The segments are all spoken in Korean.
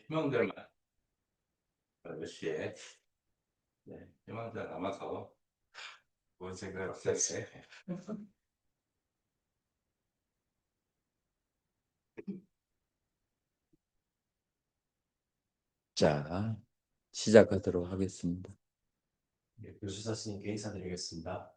희망들만 몇 시에 희망들 남아서 본 생각을 없었어요. 자, 시작하도록 하겠습니다. 교수사 스님께 인사드리겠습니다.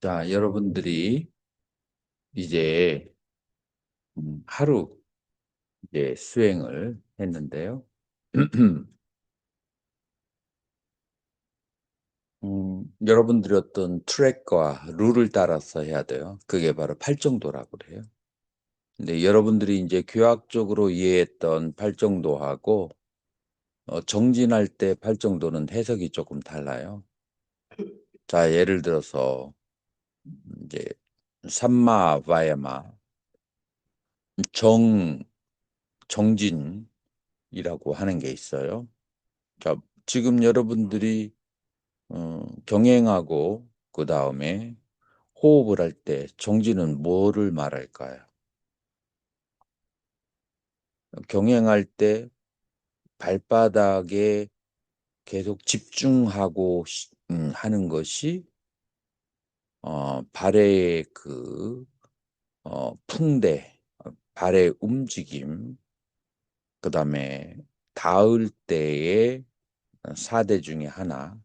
자, 여러분들이 이제 하루 이제 수행을 했는데요. 여러분들이 어떤 트랙과 룰을 따라서 해야 돼요. 그게 바로 팔정도라고 그래요. 근데 여러분들이 이제 교학적으로 이해했던 팔정도하고 정진할 때 팔정도는 해석이 조금 달라요. 자, 예를 들어서 이제 삼마 바야마 정진이라고 하는 게 있어요. 자, 지금 여러분들이 경행하고 그 다음에 호흡을 할 때 정진은 뭐를 말할까요? 경행할 때 발바닥에 계속 집중하고 하는 것이 발의 그 풍대, 발의 움직임, 그 다음에 닿을 때의 4대 중에 하나,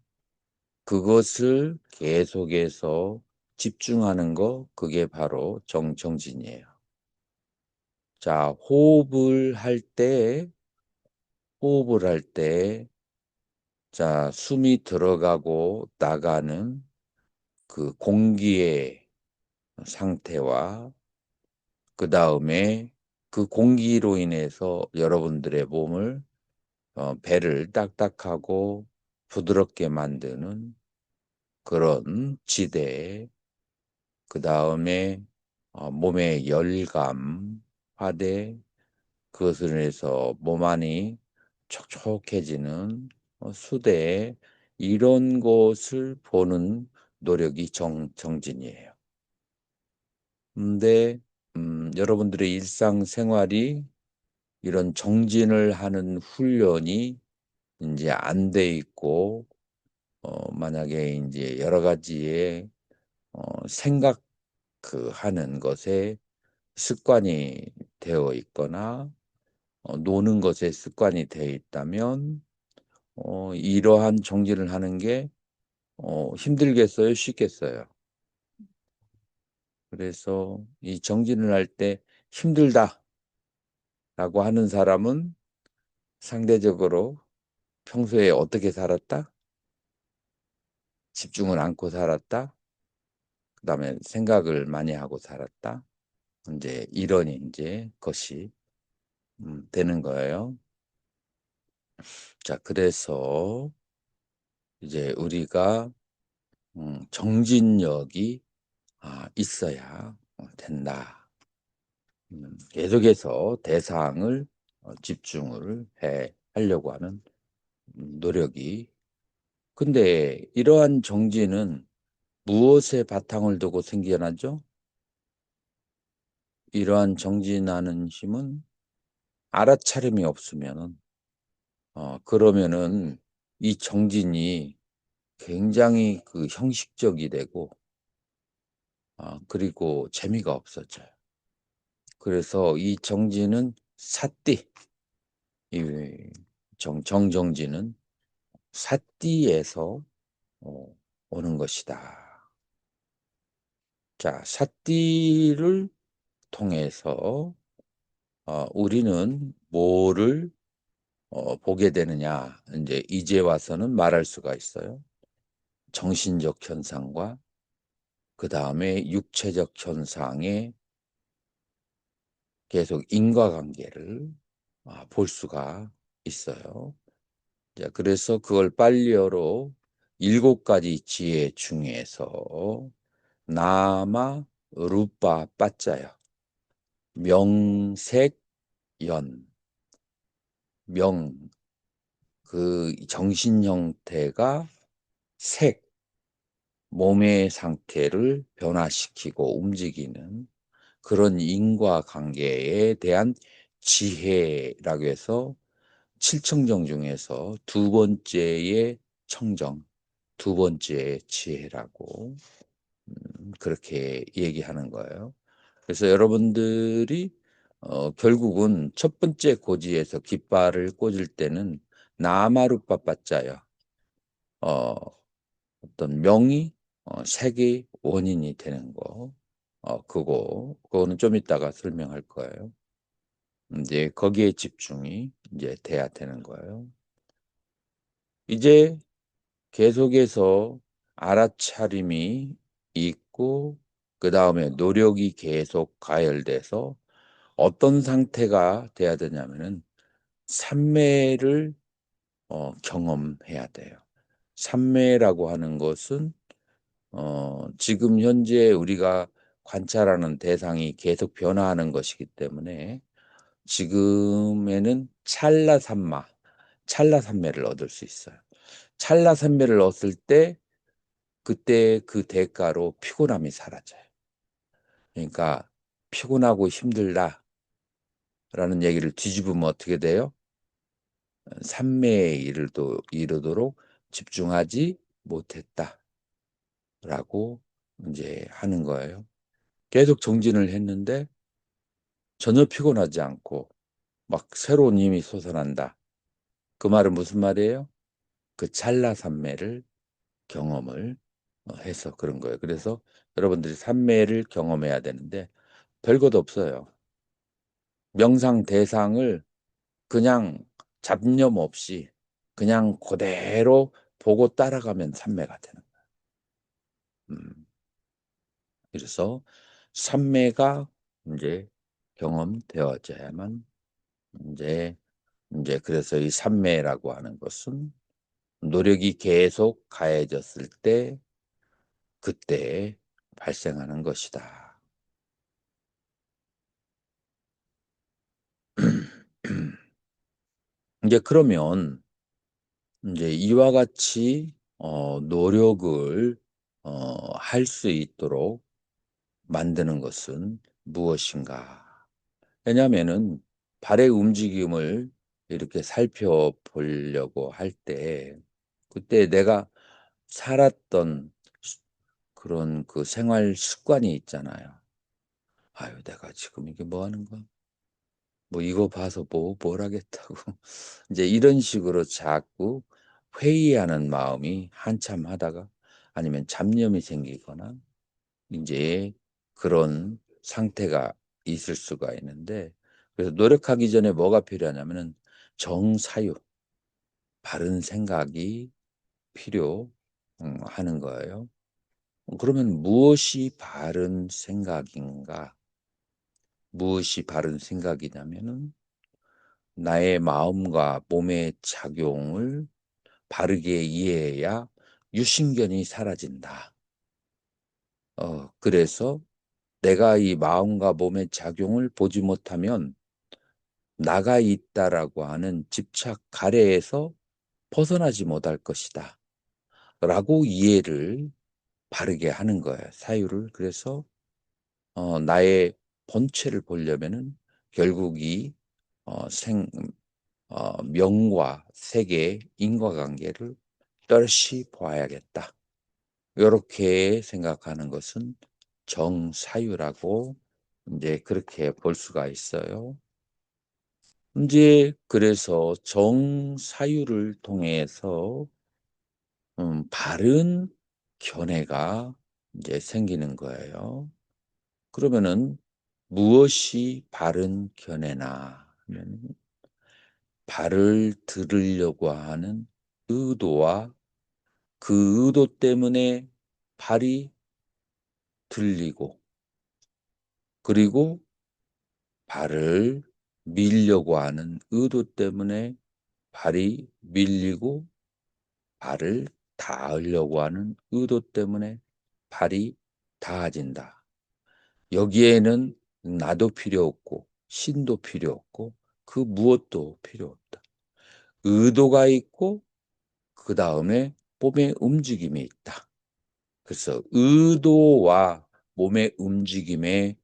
그것을 계속해서 집중하는 거, 그게 바로 정진이에요. 자, 호흡을 할 때, 자, 숨이 들어가고 나가는 그 공기의 상태와 그 다음에 그 공기로 인해서 여러분들의 몸을 배를 딱딱하고 부드럽게 만드는 그런 지대, 그 다음에 몸의 열감, 화대, 그것을 해서 몸 안이 촉촉해지는 수대, 이런 것을 보는 노력이 정진이에요. 근데 여러분들의 일상생활이 이런 정진을 하는 훈련이 이제 안 돼 있고 만약에 이제 여러 가지의 생각 하는 것에 습관이 되어 있거나 노는 것에 습관이 되어 있다면 이러한 정진을 하는 게 힘들겠어요? 쉽겠어요? 그래서 이 정진을 할 때 힘들다라고 하는 사람은 상대적으로 평소에 어떻게 살았다? 집중을 않고 살았다? 그 다음에 생각을 많이 하고 살았다? 이제 이런 이제 것이 되는 거예요. 자, 그래서 이제 우리가 정진력이 있어야 된다. 계속해서 대상을 집중을 하려고 하는 노력이. 근데 이러한 정진은 무엇에 바탕을 두고 생겨나죠? 이러한 정진하는 힘은 알아차림이 없으면은 그러면은 이 정진이 굉장히 그 형식적이 되고 그리고 재미가 없어져요. 그래서 이 정진은 사띠, 이 정진은 사띠에서 오는 것이다. 자, 사띠를 통해서 우리는 뭐를 보게 되느냐, 이제 와서는 말할 수가 있어요. 정신적 현상과 그 다음에 육체적 현상의 계속 인과관계를 볼 수가 있어요. 자, 그래서 그걸 빨리어로 7가지 지혜 중에서 나마 루빠 빠짜요. 명색연, 명, 그 정신 형태가 색, 몸의 상태를 변화시키고 움직이는 그런 인과관계에 대한 지혜라고 해서 7청정 중에서 2번째의 청정, 2번째의 지혜라고 그렇게 얘기하는 거예요. 그래서 여러분들이 결국은 첫 번째 고지에서 깃발을 꽂을 때는 나마루빠빠짜요. 어, 어떤 명이 색의 원인이 되는 거. 그거는 좀 이따가 설명할 거예요. 이제 거기에 집중이 이제 돼야 되는 거예요. 이제 계속해서 알아차림이 있고 그 다음에 노력이 계속 가열돼서 어떤 상태가 돼야 되냐면은 삼매를 경험해야 돼요. 삼매라고 하는 것은 지금 현재 우리가 관찰하는 대상이 계속 변화하는 것이기 때문에 지금에는 찰나삼매를 얻을 수 있어요. 찰나삼매를 얻을 때 그때 그 대가로 피곤함이 사라져요. 그러니까 피곤하고 힘들다라는 얘기를 뒤집으면 어떻게 돼요? 삼매에 이르도록 집중하지 못했다라고 이제 하는 거예요. 계속 정진을 했는데 전혀 피곤하지 않고 막 새로운 힘이 솟아난다. 그 말은 무슨 말이에요? 그 찰나삼매를 경험을 해서 그런 거예요. 그래서 여러분들이 삼매를 경험해야 되는데 별것 없어요. 명상 대상을 그냥 잡념 없이 그냥 그대로 보고 따라가면 삼매가 되는 거예요. 그래서 삼매가 이제 경험되어져야만 이제 그래서 이 삼매라고 하는 것은 노력이 계속 가해졌을 때 그때 발생하는 것이다. 이제 그러면 이제 이와 같이 노력을 할 수 있도록 만드는 것은 무엇인가? 왜냐하면은 발의 움직임을 이렇게 살펴보려고 할 때 그때 내가 살았던 그런 그 생활 습관이 있잖아요. 아유, 내가 지금 이게 뭐 하는 거야? 뭐 이거 봐서 뭘 하겠다고. 이제 이런 식으로 자꾸 회의하는 마음이 한참 하다가 아니면 잡념이 생기거나 이제 그런 상태가 있을 수가 있는데 그래서 노력하기 전에 뭐가 필요하냐면은 정사유, 바른 생각이 필요하는 거예요. 그러면 무엇이 바른 생각인가? 무엇이 바른 생각이냐면은 나의 마음과 몸의 작용을 바르게 이해해야 유신견이 사라진다. 그래서 내가 이 마음과 몸의 작용을 보지 못하면 나가 있다라고 하는 집착 가래에서 벗어나지 못할 것이다. 라고 이해를 바르게 하는 거예요. 사유를. 그래서 나의 본체를 보려면은 결국 이 명과 색의 인과관계를 떨시 보아야겠다. 이렇게 생각하는 것은 정사유라고 이제 그렇게 볼 수가 있어요. 이제 그래서 정사유를 통해서 바른 견해가 이제 생기는 거예요. 그러면은 무엇이 바른 견해나 하면 발을 들으려고 하는 의도와 그 의도 때문에 발이 들리고, 그리고 발을 밀려고 하는 의도 때문에 발이 밀리고, 발을 닿으려고 하는 의도 때문에 발이 닿아진다. 여기에는 나도 필요 없고, 신도 필요 없고, 그 무엇도 필요 없다. 의도가 있고, 그 다음에 몸의 움직임이 있다. 그래서 의도와 몸의 움직임의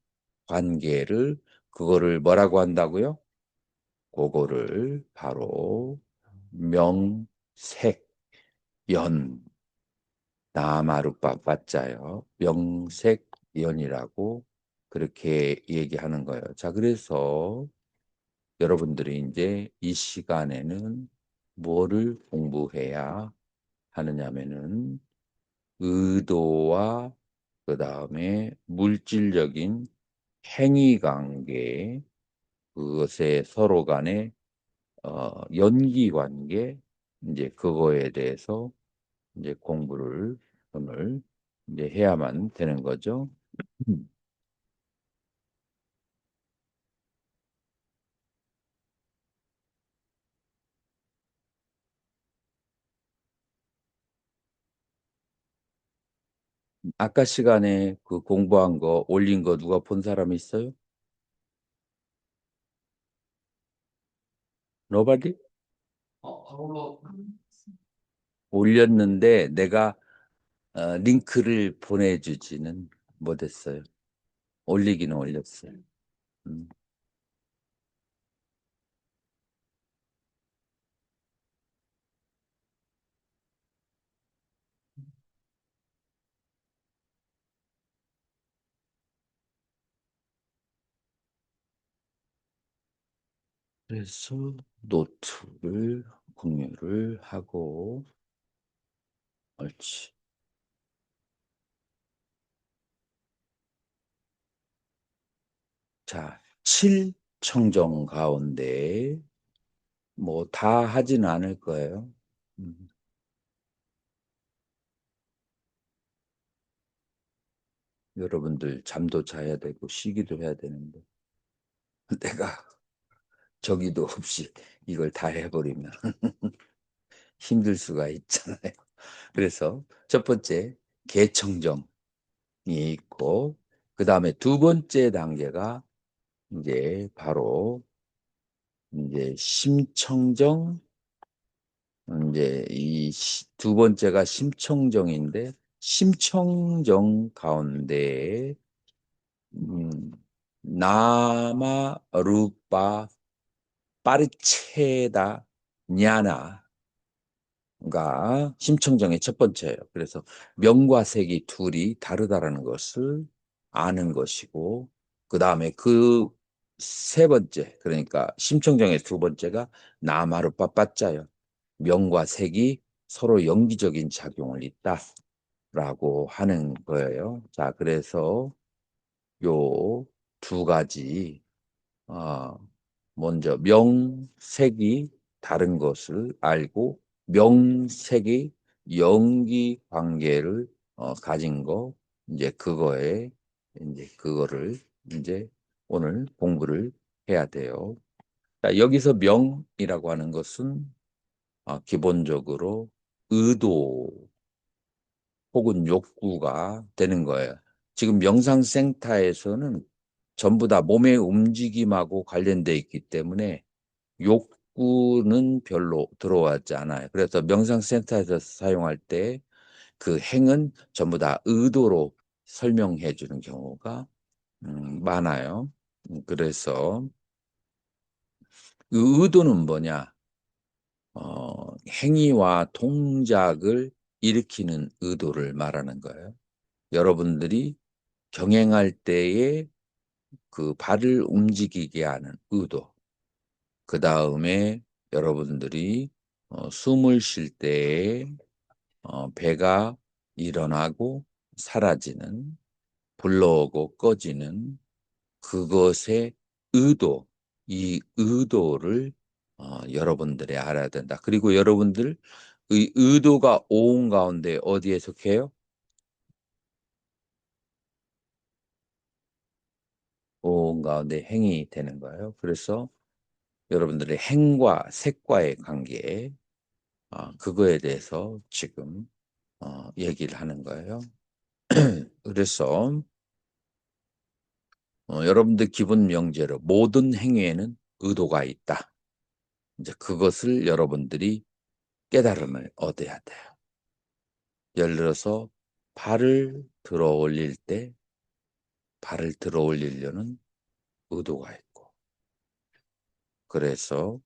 관계를, 그거를 뭐라고 한다고요? 그거를 바로 명색연, 나마루빠 빠짜요. 명색연이라고 그렇게 얘기하는 거예요. 자, 그래서 여러분들이 이제 이 시간에는 뭐를 공부해야 하느냐면은 의도와 그 다음에 물질적인 행위 관계, 그것의 서로 간의 연기 관계, 이제 그거에 대해서 이제 공부를 오늘 이제 해야만 되는 거죠. 음. 아까 시간에 그 공부한 거 올린 거 누가 본 사람 있어요? Nobody? 바로 올렸는데 내가 링크를 보내주지는 못했어요. 올리기는 올렸어요. 음. 그래서 노트를 공유를 하고, 옳지. 자, 7청정 가운데 뭐 다 하진 않을 거예요. 음, 여러분들 잠도 자야 되고 쉬기도 해야 되는데 내가 저기도 없이 이걸 다 해버리면 힘들 수가 있잖아요. 그래서 첫 번째 개청정이 있고, 그 다음에 두 번째 단계가 이제 바로 이제 심청정, 이제 이 두 번째가 심청정인데, 심청정 가운데 음, 나마 루파 파르체다 냐나가 심청정의 첫 번째예요. 그래서 명과 색이 둘이 다르다라는 것을 아는 것이고, 그 다음에 그 세 번째, 그러니까 심청정의 두 번째가 나마루파 빠짜요. 명과 색이 서로 연기적인 작용을 있다라고 하는 거예요. 자, 그래서 요 두 가지, 어, 먼저 명색이 다른 것을 알고, 명색이 연기 관계를 가진 거, 이제 그거에 이제 그거를 이제 오늘 공부를 해야 돼요. 자, 여기서 명이라고 하는 것은 기본적으로 의도 혹은 욕구가 되는 거예요. 지금 명상센터에서는 전부 다 몸의 움직임하고 관련돼 있기 때문에 욕구는 별로 들어왔지 않아요. 그래서 명상센터에서 사용할 때 그 행은 전부 다 의도로 설명해 주는 경우가 많아요. 그래서 그 의도는 뭐냐? 행위와 동작을 일으키는 의도를 말하는 거예요. 여러분들이 경행할 때에 그 발을 움직이게 하는 의도, 그 다음에 여러분들이 숨을 쉴 때에 배가 일어나고 사라지는, 불러오고 꺼지는 그것의 의도, 이 의도를 여러분들이 알아야 된다. 그리고 여러분들 의도가 오음 가운데 어디에 속해요? 오음 가운데 행이 되는 거예요. 그래서 여러분들의 행과 색과의 관계, 그거에 대해서 지금 얘기를 하는 거예요. 그래서 여러분들 기본 명제로 모든 행위에는 의도가 있다. 이제 그것을 여러분들이 깨달음을 얻어야 돼요. 예를 들어서 발을 들어 올리려는 의도가 있고, 그래서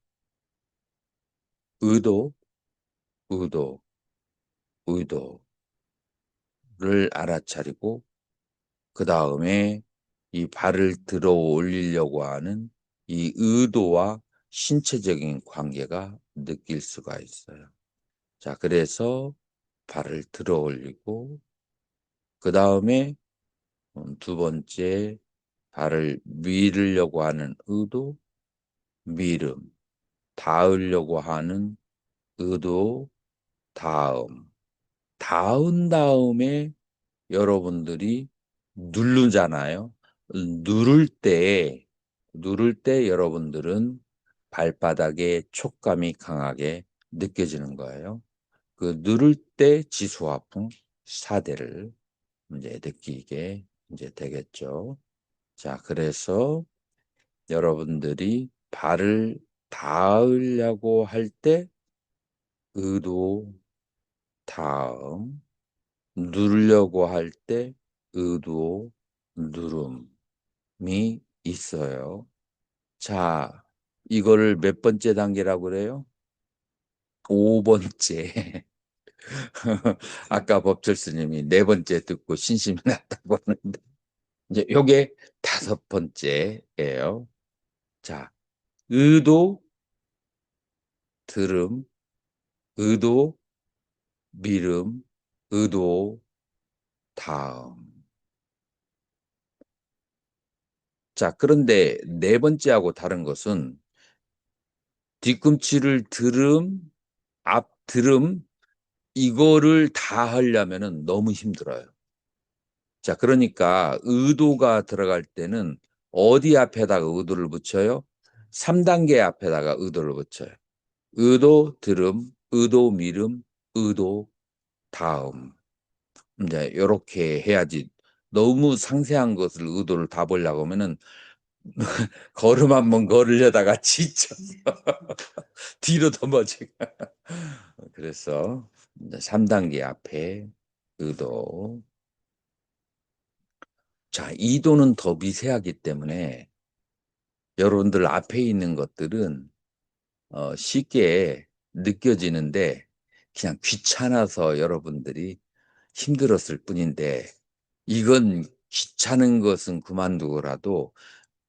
의도, 의도, 의도를 알아차리고 그 다음에 이 발을 들어 올리려고 하는 이 의도와 신체적인 관계가 느낄 수가 있어요. 자, 그래서 발을 들어 올리고 그 다음에 두 번째 발을 밀으려고 하는 의도, 밀음, 닿으려고 하는 의도, 닿음, 닿은 다음에 여러분들이 누르잖아요. 누를 때, 누를 때 여러분들은 발바닥에 촉감이 강하게 느껴지는 거예요. 그 누를 때 지수화풍 4대를 이제 느끼게 이제 되겠죠. 자, 그래서 여러분들이 발을 닿으려고 할 때 의도, 닿음, 누르려고 할 때 의도, 누름이 있어요. 자, 이거를 몇 번째 단계라고 그래요? 5번째. 아까 법철 스님이 네 번째 듣고 신심이 났다고 하는데, 이제 요게 5번째예요. 자, 의도, 들음, 의도, 미름, 의도, 다음. 자, 그런데 네 번째하고 다른 것은 뒤꿈치를 앞 들음, 이거를 다 하려면은 너무 힘들어요. 자, 그러니까 의도가 들어갈 때는 어디 앞에다가 의도를 붙여요? 3단계 앞에다가 의도를 붙여요. 의도, 들음, 의도, 미름, 의도, 다음. 이제 요렇게 해야지. 너무 상세한 것을 의도를 다 보려고 하면은 걸음 한번 걸으려다가 지쳐서 뒤로 넘어지고. 그래서 이제 3단계 앞에 의도. 자, 이도는 더 미세하기 때문에 여러분들 앞에 있는 것들은 쉽게 느껴지는데 그냥 귀찮아서 여러분들이 힘들었을 뿐인데, 이건 귀찮은 것은 그만두고라도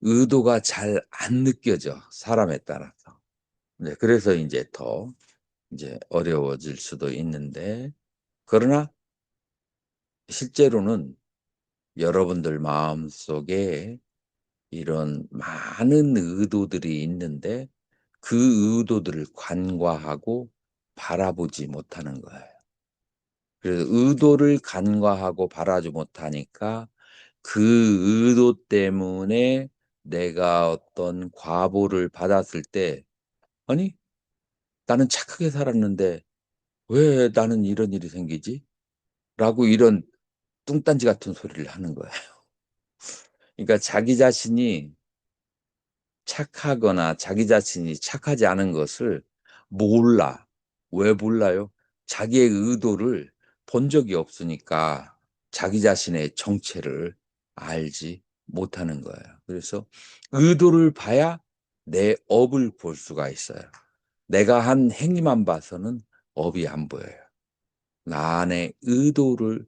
의도가 잘 안 느껴져, 사람에 따라서. 네, 그래서 이제 더 이제 어려워질 수도 있는데, 그러나 실제로는 여러분들 마음속에 이런 많은 의도들이 있는데 그 의도들을 간과하고 바라보지 못하는 거예요. 그래서 의도를 간과하고 바라지 못하니까 그 의도 때문에 내가 어떤 과보를 받았을 때, 아니, 나는 착하게 살았는데 왜 나는 이런 일이 생기지? 라고 이런 뚱딴지 같은 소리를 하는 거예요. 그러니까 자기 자신이 착하거나 자기 자신이 착하지 않은 것을 몰라. 왜 몰라요? 자기의 의도를 본 적이 없으니까 자기 자신의 정체를 알지 못하는 거예요. 그래서 의도를 봐야 내 업을 볼 수가 있어요. 내가 한 행위만 봐서는 업이 안 보여요. 나 안에 의도를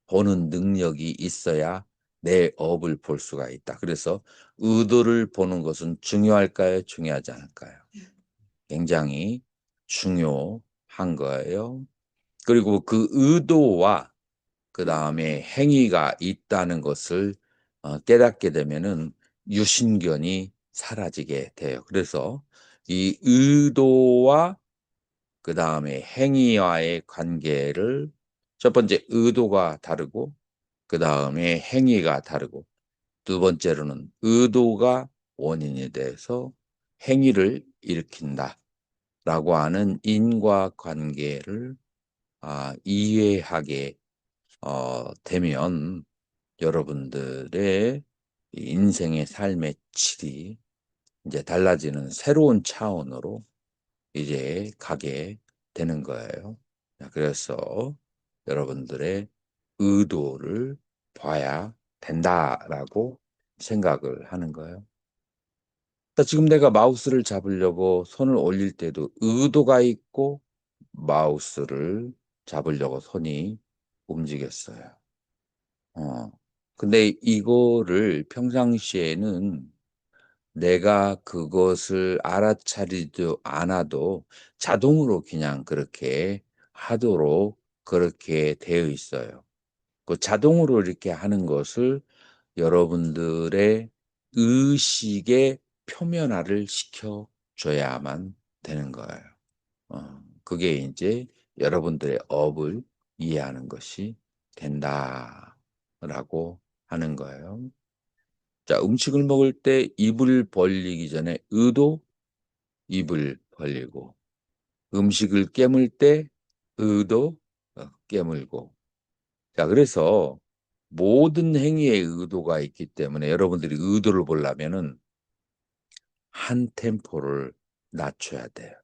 보는 능력이 있어야 내 업을 볼 수가 있다. 그래서 의도를 보는 것은 중요할까요? 중요하지 않을까요? 굉장히 중요한 거예요. 그리고 그 의도와 그 다음에 행위가 있다는 것을 깨닫게 되면은 유신견이 사라지게 돼요. 그래서 이 의도와 그 다음에 행위와의 관계를 첫 번째 의도가 다르고 그 다음에 행위가 다르고 두 번째로는 의도가 원인이 돼서 행위를 일으킨다라고 하는 인과관계를 이해하게 되면 여러분들의 인생의 삶의 질이 이제 달라지는 새로운 차원으로 이제 가게 되는 거예요. 그래서 여러분들의 의도를 봐야 된다라고 생각을 하는 거예요. 지금 내가 마우스를 잡으려고 손을 올릴 때도 의도가 있고 마우스를 잡으려고 손이 움직였어요. 근데 이거를 평상시에는 내가 그것을 알아차리지 않아도 자동으로 그냥 그렇게 하도록 그렇게 되어 있어요. 그 자동으로 이렇게 하는 것을 여러분들의 의식의 표면화를 시켜줘야만 되는 거예요. 그게 이제 여러분들의 업을 이해하는 것이 된다라고 하는 거예요. 자, 음식을 먹을 때 입을 벌리기 전에 의도 입을 벌리고, 음식을 깨물 때 의도 깨물고. 자, 그래서 모든 행위에 의도가 있기 때문에 여러분들이 의도를 보려면은 한 템포를 낮춰야 돼요.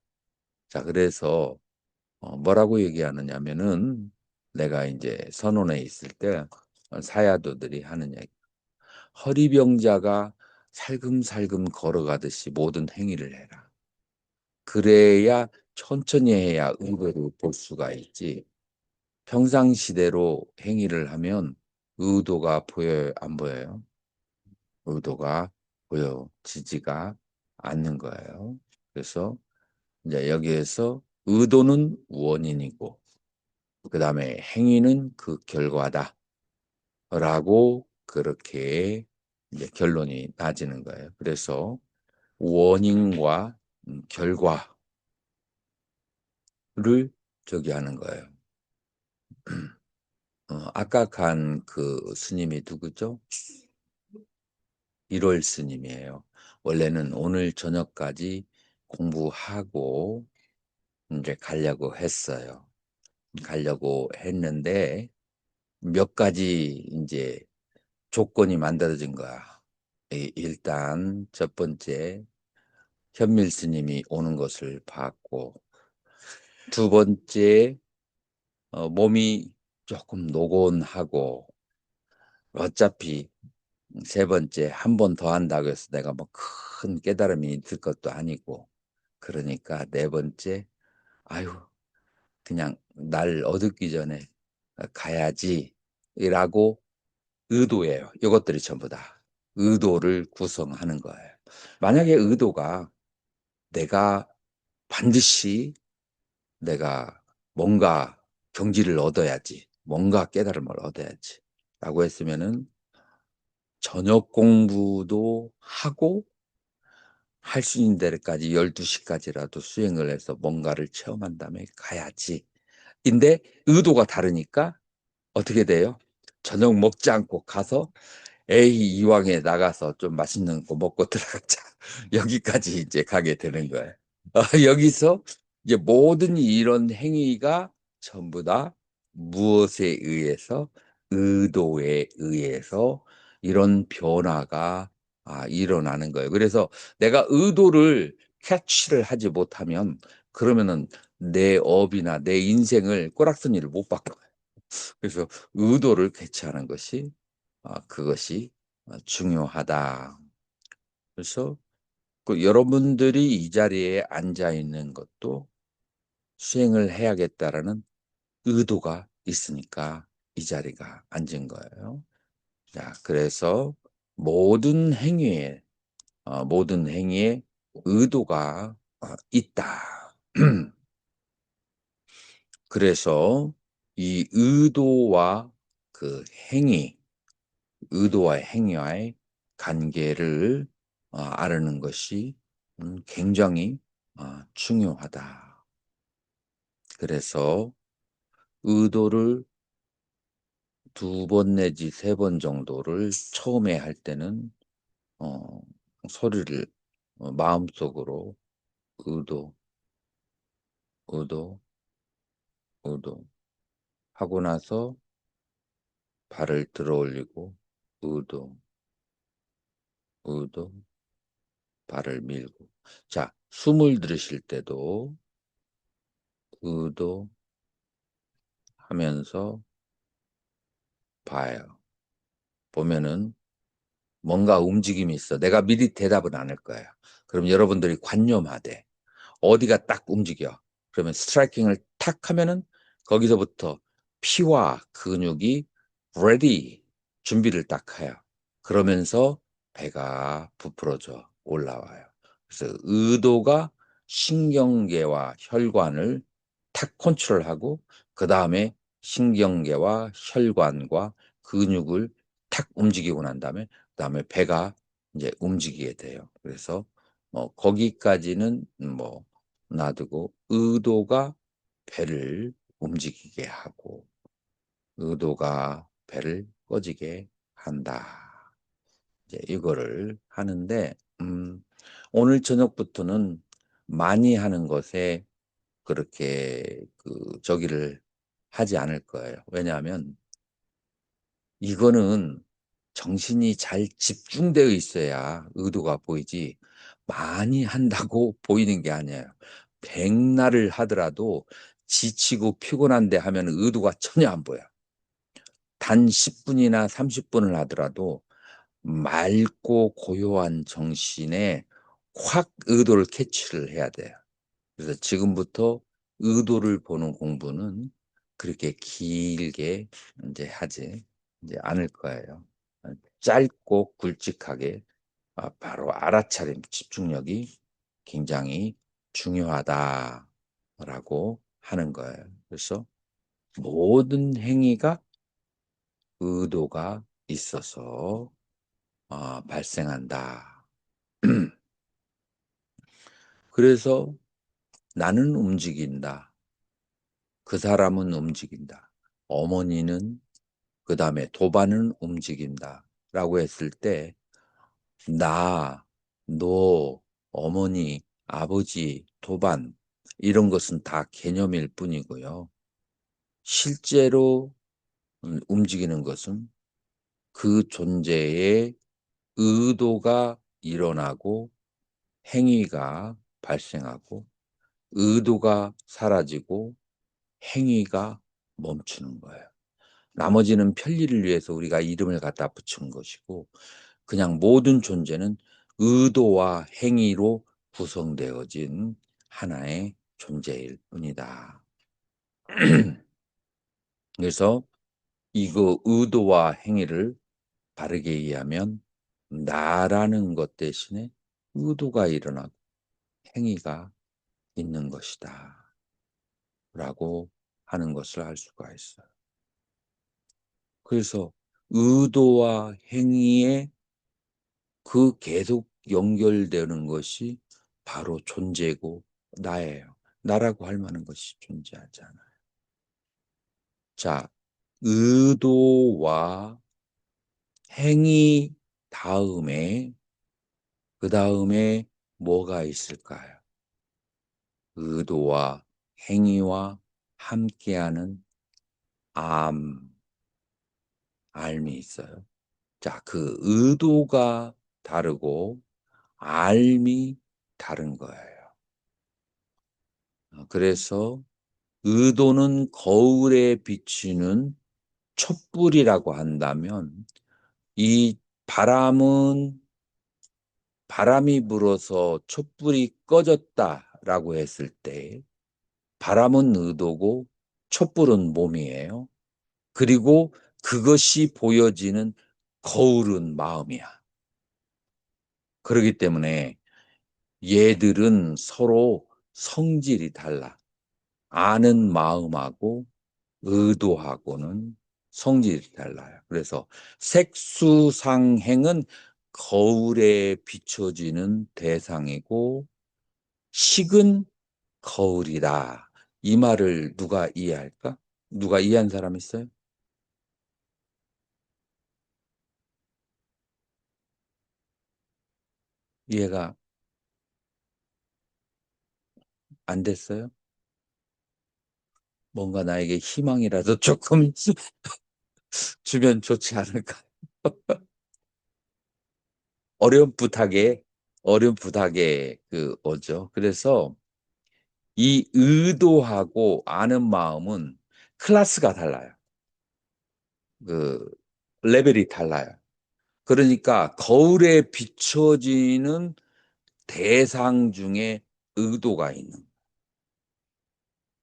자, 그래서 뭐라고 얘기하느냐면은 내가 이제 선원에 있을 때 사야도들이 하는 얘기. 허리병자가 살금살금 걸어가듯이 모든 행위를 해라. 그래야 천천히 해야 의도를 볼 수가 있지. 평상시대로 행위를 하면 의도가 보여요, 안 보여요? 의도가 보여지지가 않는 거예요. 그래서 이제 여기에서 의도는 원인이고 그 다음에 행위는 그 결과다라고 그렇게 이제 결론이 나지는 거예요. 그래서 원인과 결과를 저기 하는 거예요. 아까 간 그 스님이 누구죠? 1월 스님이에요. 원래는 오늘 저녁까지 공부하고 이제 가려고 했어요. 가려고 했는데 몇 가지 이제 조건이 만들어진 거야. 일단 첫 번째 현밀 스님이 오는 것을 봤고 두 번째 몸이 조금 노곤하고 어차피 세 번째 한 번 더 한다고 해서 내가 뭐 큰 깨달음이 있을 것도 아니고 그러니까 네 번째 아유 그냥 날 어둡기 전에 가야지라고 의도예요. 이것들이 전부 다 의도를 구성하는 거예요. 만약에 의도가 내가 반드시 내가 뭔가 경지를 얻어야지, 뭔가 깨달음을 얻어야지 라고 했으면은 저녁 공부도 하고 할 수 있는 데까지 12시까지라도 수행을 해서 뭔가를 체험한 다음에 가야지. 근데 의도가 다르니까 어떻게 돼요? 저녁 먹지 않고 가서 에이 이왕에 나가서 좀 맛있는 거 먹고 들어가자. 여기까지 이제 가게 되는 거예요. 여기서 이제 모든 이런 행위가 전부 다 무엇에 의해서 의도에 의해서 이런 변화가 일어나는 거예요. 그래서 내가 의도를 캐치를 하지 못하면 그러면은 내 업이나 내 인생을 꼬락서니를 못 바꿔요. 그래서 의도를 캐치하는 것이 그것이 중요하다. 그래서 여러분들이 이 자리에 앉아 있는 것도 수행을 해야겠다라는 의도가 있으니까 이 자리가 앉은 거예요. 자, 그래서 모든 행위에 의도가 있다. 그래서 이 행위, 의도와 행위와의 관계를 아르는 것이 굉장히 중요하다. 그래서 의도를 2번 내지 3번 정도를 처음에 할 때는 소리를 마음속으로 의도, 의도, 의도 하고 나서 발을 들어 올리고 의도, 의도, 발을 밀고. 자, 숨을 들이쉴 때도 의도 하면서 봐요. 보면은 뭔가 움직임이 있어. 내가 미리 대답은 안 할 거예요. 그럼 여러분들이 관념하되 어디가 딱 움직여. 그러면 스트라이킹을 탁 하면은 거기서부터 피와 근육이 ready 준비를 딱 해요. 그러면서 배가 부풀어져 올라와요. 그래서 의도가 신경계와 혈관을 탁 컨트롤하고 그 다음에 신경계와 혈관과 근육을 탁 움직이고 난 다음에 그다음에 배가 이제 움직이게 돼요. 그래서 거기까지는 놔두고 의도가 배를 움직이게 하고 의도가 배를 꺼지게 한다. 이제 이거를 하는데 오늘 저녁부터는 많이 하는 것에 그렇게 저기를 하지 않을 거예요. 왜냐하면 이거는 정신이 잘 집중되어 있어야 의도가 보이지 많이 한다고 보이는 게 아니에요. 백날을 하더라도 지치고 피곤한데 하면 의도가 전혀 안 보여. 단 10분이나 30분을 하더라도 맑고 고요한 정신에 확 의도를 캐치를 해야 돼요. 그래서 지금부터 의도를 보는 공부는 그렇게 길게 이제 하지 이제 않을 거예요. 짧고 굵직하게 바로 알아차림 집중력이 굉장히 중요하다라고 하는 거예요. 그래서 모든 행위가 의도가 있어서 발생한다. 그래서 나는 움직인다. 그 사람은 움직인다. 어머니는 그다음에 도반은 움직인다라고 했을 때 나, 너, 어머니, 아버지, 도반 이런 것은 다 개념일 뿐이고요. 실제로 움직이는 것은 그 존재의 의도가 일어나고 행위가 발생하고 의도가 사라지고 행위가 멈추는 거예요. 나머지는 편리를 위해서 우리가 이름을 갖다 붙인 것이고 그냥 모든 존재는 의도와 행위로 구성되어진 하나의 존재일 뿐이다. 그래서 이거 의도와 행위를 바르게 이해하면 나라는 것 대신에 의도가 일어나고 행위가 있는 것이다. 라고 하는 것을 알 수가 있어요. 그래서 의도와 행위에 그 계속 연결되는 것이 바로 존재고 나예요. 나라고 할 만한 것이 존재하지 않아요. 자, 의도와 행위 다음에 그 다음에 뭐가 있을까요? 의도와 행위와 함께하는 알미 있어요. 자, 그 의도가 다르고 알미 다른 거예요. 그래서 의도는 거울에 비치는 촛불이라고 한다면 이 바람이 불어서 촛불이 꺼졌다라고 했을 때 바람은 의도고 촛불은 몸이에요. 그리고 그것이 보여지는 거울은 마음이야. 그렇기 때문에 얘들은 서로 성질이 달라. 아는 마음하고 의도하고는 성질이 달라요. 그래서 색수상행은 거울에 비춰지는 대상이고 식은 거울이다. 이 말을 누가 이해할까? 누가 이해한 사람 있어요? 이해가 안 됐어요? 뭔가 나에게 희망이라도 조금 주면 좋지 않을까? 어렴풋하게 그 뭐죠? 그래서 이 의도하고 아는 마음은 클래스가 달라요. 그 레벨이 달라요. 그러니까 거울에 비춰지는 대상 중에 의도가 있는.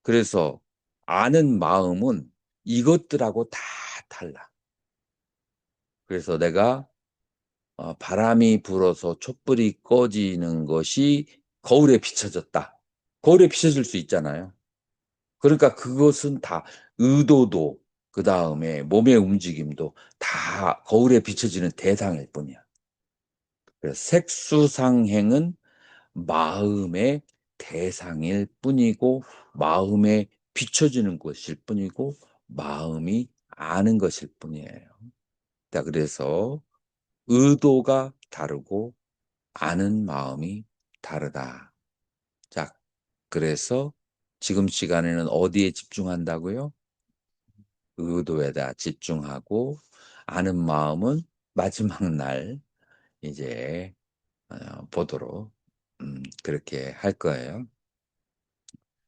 그래서 아는 마음은 이것들하고 다 달라. 그래서 내가 바람이 불어서 촛불이 꺼지는 것이 거울에 비춰졌다. 거울에 비춰질 수 있잖아요. 그러니까 그것은 다 의도도 그다음에 몸의 움직임도 다 거울에 비춰지는 대상일 뿐이야. 그래서 색수상행은 마음의 대상일 뿐이고 마음에 비춰지는 것일 뿐이고 마음이 아는 것일 뿐이에요. 자, 그래서 의도가 다르고 아는 마음이 다르다. 자, 그래서 지금 시간에는 어디에 집중한다고요? 의도에다 집중하고 아는 마음은 마지막 날 이제 보도록 그렇게 할 거예요.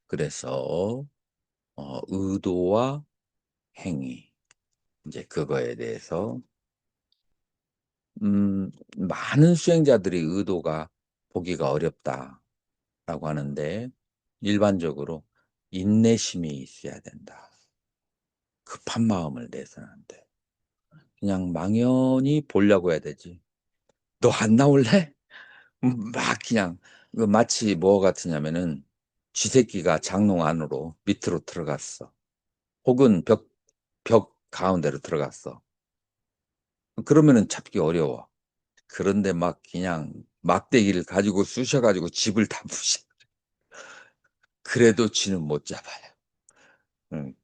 그래서 의도와 행위 이제 그거에 대해서 많은 수행자들이 의도가 보기가 어렵다라고 하는데 일반적으로 인내심이 있어야 된다. 급한 마음을 내서는 안 돼. 그냥 망연히 보려고 해야 되지. "너 안 나올래?" 막 그냥 그 마치 뭐 같으냐면은 쥐새끼가 장롱 안으로 밑으로 들어갔어. 혹은 벽 가운데로 들어갔어. 그러면은 잡기 어려워. 그런데 막 그냥 막대기를 가지고 쑤셔 가지고 집을 다 부셔. 그래도 쥐는 못 잡아요.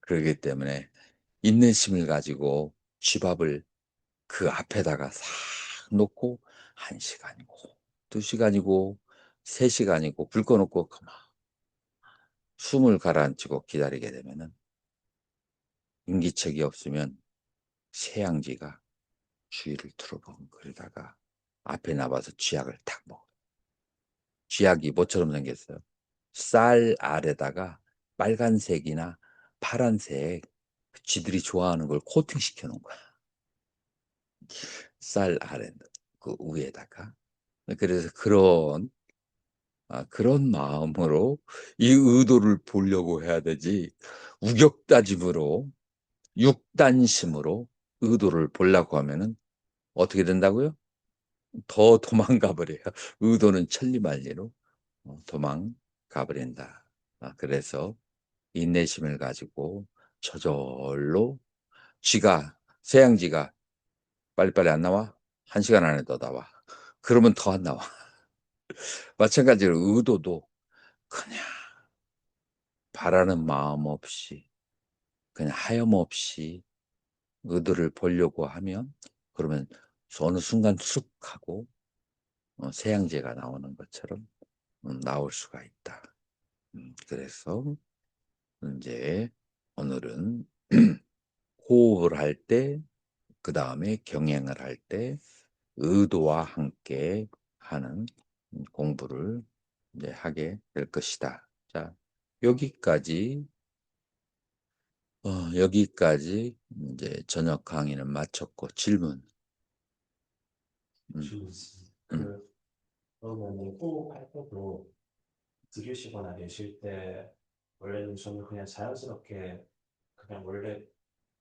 그러기 때문에 인내심을 가지고 쥐밥을 그 앞에다가 싹 놓고 1 시간이고 2 시간이고 3 시간이고 불 꺼 놓고 가만 숨을 가라앉히고 기다리게 되면은 인기척이 없으면 새양쥐가 주위를 두루벙거리다가 앞에 나와서 쥐약을 탁 먹어요. 쥐약이 뭐처럼 생겼어요? 쌀 알에다가 빨간색이나 파란색 그 쥐들이 좋아하는 걸 코팅시켜 놓은 거야. 쌀 아래 그 위에다가. 그래서 그런 마음으로 이 의도를 보려고 해야 되지 우격다짐으로 육단심으로 의도를 보려고 하면은 어떻게 된다고요? 더 도망가 버려요. 의도는 천리만리로 도망가 버린다. 그래서 인내심을 가지고 저절로 새양쥐가 "빨리빨리 안 나와? 1 시간 안에 너 나와." 그러면 더 안 나와. 마찬가지로 의도도 그냥 바라는 마음 없이 그냥 하염없이 의도를 보려고 하면 그러면 어느 순간 쑥 하고 새양쥐가 나오는 것처럼 나올 수가 있다. 그래서 인제 오늘은 호흡을 할 때 그다음에 경행을 할 때 의도와 함께 하는 공부를 이제 하게 될 것이다. 자, 여기까지 여기까지 인제 저녁 강의는 마쳤고 질문. 음. 질문 있습니다. 음. 그러면은 호흡할 때도 들이쉬거나 내쉴 때 원래는 저는 그냥 자연스럽게 그냥 원래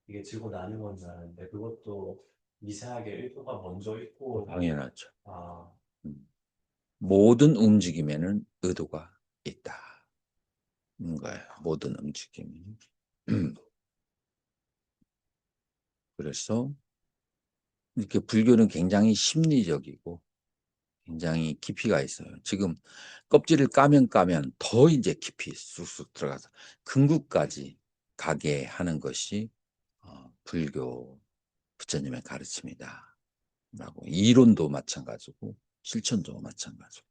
이게 들고 나는 건 줄 알았는데 그것도 미세하게 의도가 먼저 있고 당연하죠. 아, 음. 모든 움직임에는 의도가 있다. 거예요, 모든 움직임이. 그래서 이렇게 불교는 굉장히 심리적이고 굉장히 깊이가 있어요. 지금 껍질을 까면 더 이제 깊이 쑥쑥 들어가서 근국까지 가게 하는 것이 불교 부처님의 가르침이다. 라고 이론도 마찬가지고 실천도 마찬가지고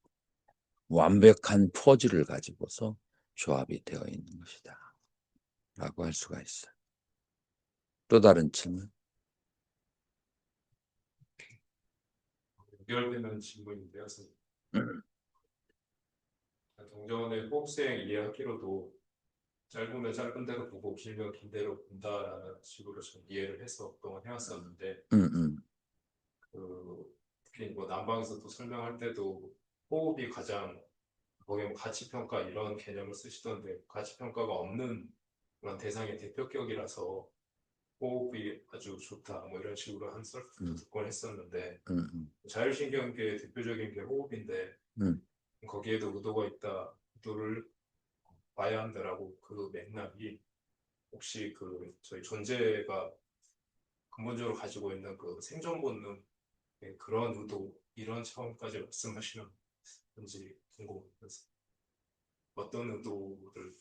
완벽한 포즈를 가지고서 조합이 되어 있는 것이다. 라고 할 수가 있어요. 또 다른 질문? 연결되는 질문인데요. 선생님. 동전의 호흡수행 이해하기로도 짧으면 짧은 대로 보고 길면 긴 대로 본다라는 식으로 좀 이해를 해서 그동안 해왔었는데 특히 뭐 남방에서도 설명할 때도 호흡이 가장 거기 뭐 가치평가 이런 개념을 쓰시던데 가치평가가 없는 그런 대상의 대표격이라서 호흡이 아주 좋다 뭐 이런 식으로 한 썰도 듣곤 했었는데 자율신경계의 대표적인 게 호흡인데 거기에도 의도가 있다, 의도를 봐야 한다라고 그 맥락이 혹시 그 저희 존재가 근본적으로 가지고 있는 그 생존 본능 그런 의도 이런 차원까지 말씀하시는 건지 궁금해서 어떤 의도를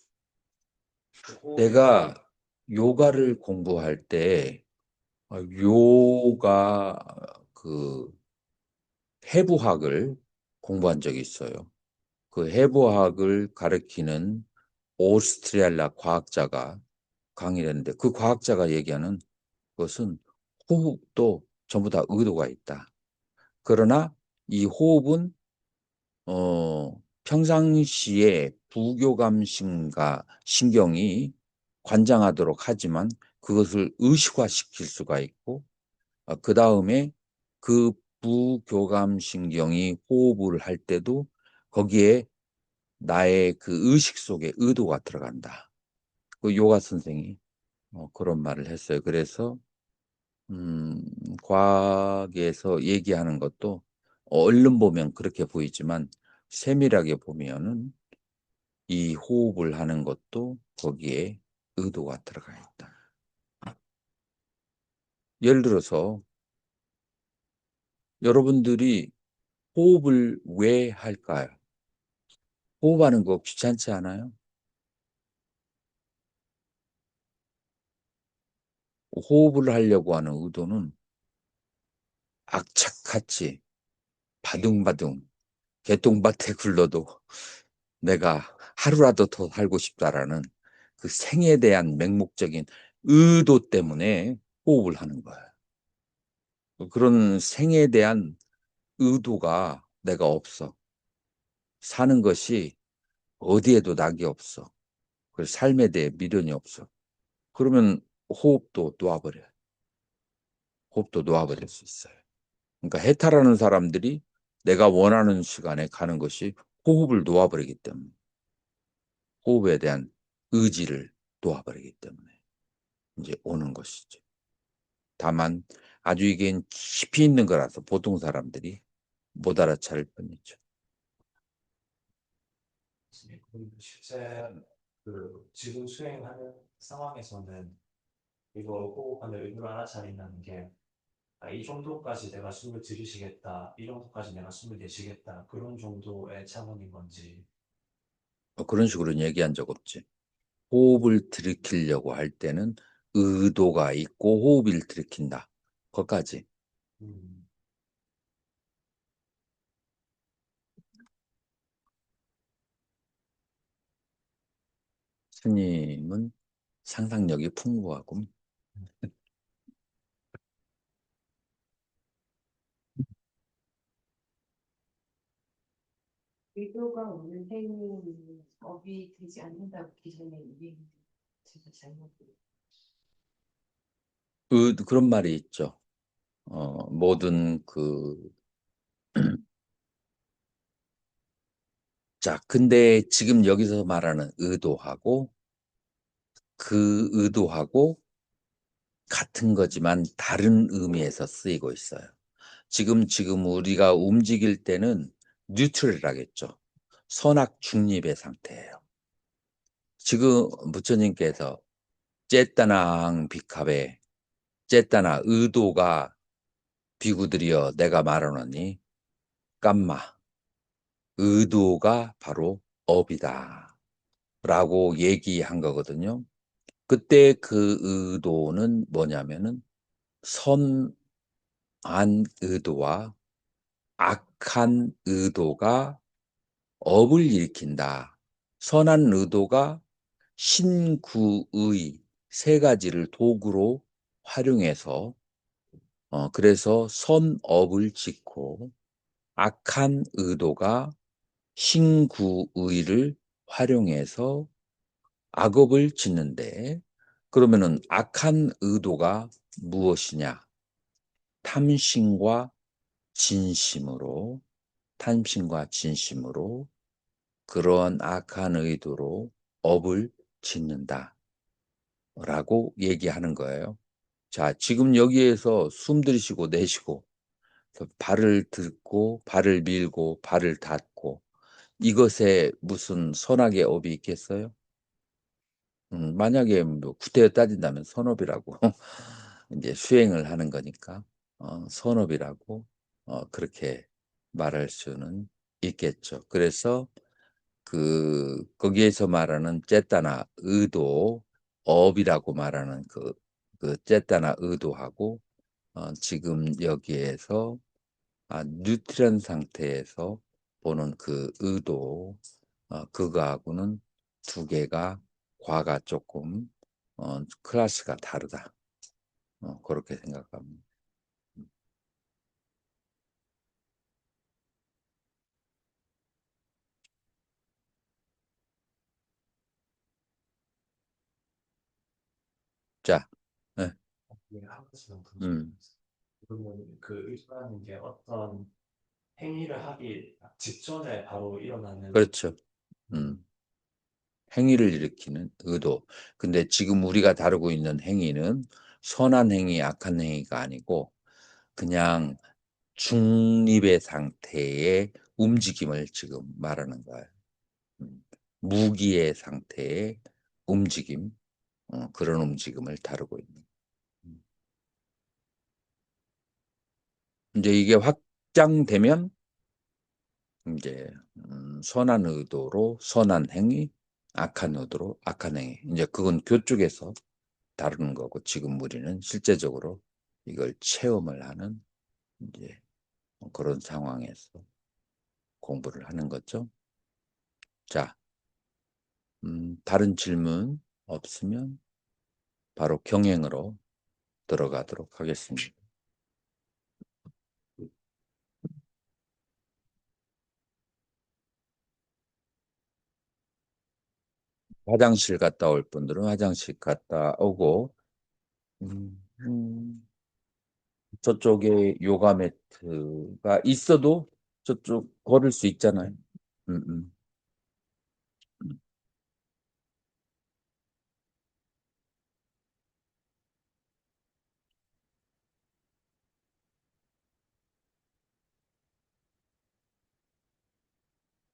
내가 요가를 공부할 때 요가 그 해부학을 공부한 적이 있어요. 그 해부학을 가르치는 오스트리아 과학자가 강의를 했는데 그 과학자가 얘기하는 것은 호흡도 전부 다 의도가 있다. 그러나 이 호흡은 평상시에 부교감신과 신경이 관장하도록 하지만 그것을 의식화시킬 수가 있고 그 다음에 그 부교감신경이 호흡을 할 때도 거기에 나의 그 의식 속에 의도가 들어간다. 그 요가 선생이 그런 말을 했어요. 그래서 과학에서 얘기하는 것도 얼른 보면 그렇게 보이지만 세밀하게 보면은 이 호흡을 하는 것도 거기에 의도가 들어가 있다. 예를 들어서 여러분들이 호흡을 왜 할까요? 호흡하는 거 귀찮지 않아요? 호흡을 하려고 하는 의도는 악착같이 바둥바둥 개똥밭에 굴러도 내가 하루라도 더 살고 싶다라는 그 생에 대한 맹목적인 의도 때문에 호흡을 하는 거예요. 그런 생에 대한 의도가 내가 없어. 사는 것이 어디에도 낙이 없어. 그래서 삶에 대해 미련이 없어. 그러면 호흡도 놓아버려요. 호흡도 놓아버릴 수 있어요. 그러니까 해탈하는 사람들이 내가 원하는 시간에 가는 것이 호흡을 놓아버리기 때문에 호흡에 대한 의지를 놓아버리기 때문에 이제 오는 것이죠. 다만 아주 이게 깊이 있는 거라서 보통 사람들이 못 알아차릴 뿐이죠. 실제 그 지금 수행하는 상황에서는 이거 호흡하는 의도를 알아차린다는 게 이 정도까지 내가 숨을 들이쉬겠다, 이 정도까지 내가 숨을 내쉬겠다 그런 정도의 차원인 건지. 그런 식으로는 얘기한 적 없지. 호흡을 들이키려고 할 때는 의도가 있고 호흡을 들이킨다. 거기까지. 스님은 상상력이 풍부하고 의도가 없는 행위는 업이 되지 않는다고 기존에 얘기했는데 제가 잘못 그런 말이 있죠. 모든 자, 근데 지금 여기서 말하는 의도하고 그 의도하고 같은 거지만 다른 의미에서 쓰이고 있어요. 지금 우리가 움직일 때는 뉴트럴하겠죠. 선악 중립의 상태예요. 지금 부처님께서 쨌다나항 비카베 쨌다나 의도가 비구들이여 내가 말하노니 감마, 의도가 바로 업이다. 라고 얘기한 거거든요. 그때 그 의도는 뭐냐면은 선한 의도와 악한 의도가 업을 일으킨다. 선한 의도가 신구의 세 가지를 도구로 활용해서 그래서 선업을 짓고 악한 의도가 신구의를 활용해서 악업을 짓는데 그러면은 악한 의도가 무엇이냐? 탐심과 진심으로 탐심과 진심으로 그러한 악한 의도로 업을 짓는다. 라고 얘기하는 거예요. 자, 지금 여기에서 숨 들이쉬고 내쉬고 발을 딛고 발을 밀고 발을 닫고 이것에 무슨 선악의 업이 있겠어요? 만약에 뭐 구태여 따진다면 선업이라고 이제 수행을 하는 거니까 선업이라고 그렇게 말할 수는 있겠죠. 그래서 거기에서 말하는 쨌다나 의도, 업이라고 말하는 그 쨌다나 의도하고 지금 여기에서 뉴트런 상태에서 보는 그 의도, 그거하고는 두 개가 과가 조금 클래스가 다르다. 그렇게 생각합니다. 자, 네, 한 가지만 더 음, 그러면 그 의도라는 게 어떤 행위를 하기 직전에 바로 일어나는 그렇죠. 행위를 일으키는 의도. 근데 지금 우리가 다루고 있는 행위는 선한 행위, 악한 행위가 아니고 그냥 중립의 상태의 움직임을 지금 말하는 거예요. 무기의 상태의 움직임, 그런 움직임을 다루고 있는. 음. 이제 이게 확장되면 이제 선한 의도로 선한 행위, 악한 의도로 악한 행위. 이제 그건 교쪽에서 다루는 거고 지금 우리는 실제적으로 이걸 체험을 하는 이제 그런 상황에서 공부를 하는 거죠. 자, 다른 질문 없으면 바로 경행으로 들어가도록 하겠습니다. 화장실 갔다 올 분들은 화장실 갔다 오고 저쪽에 요가 매트가 있어도 저쪽 걸을 수 있잖아요.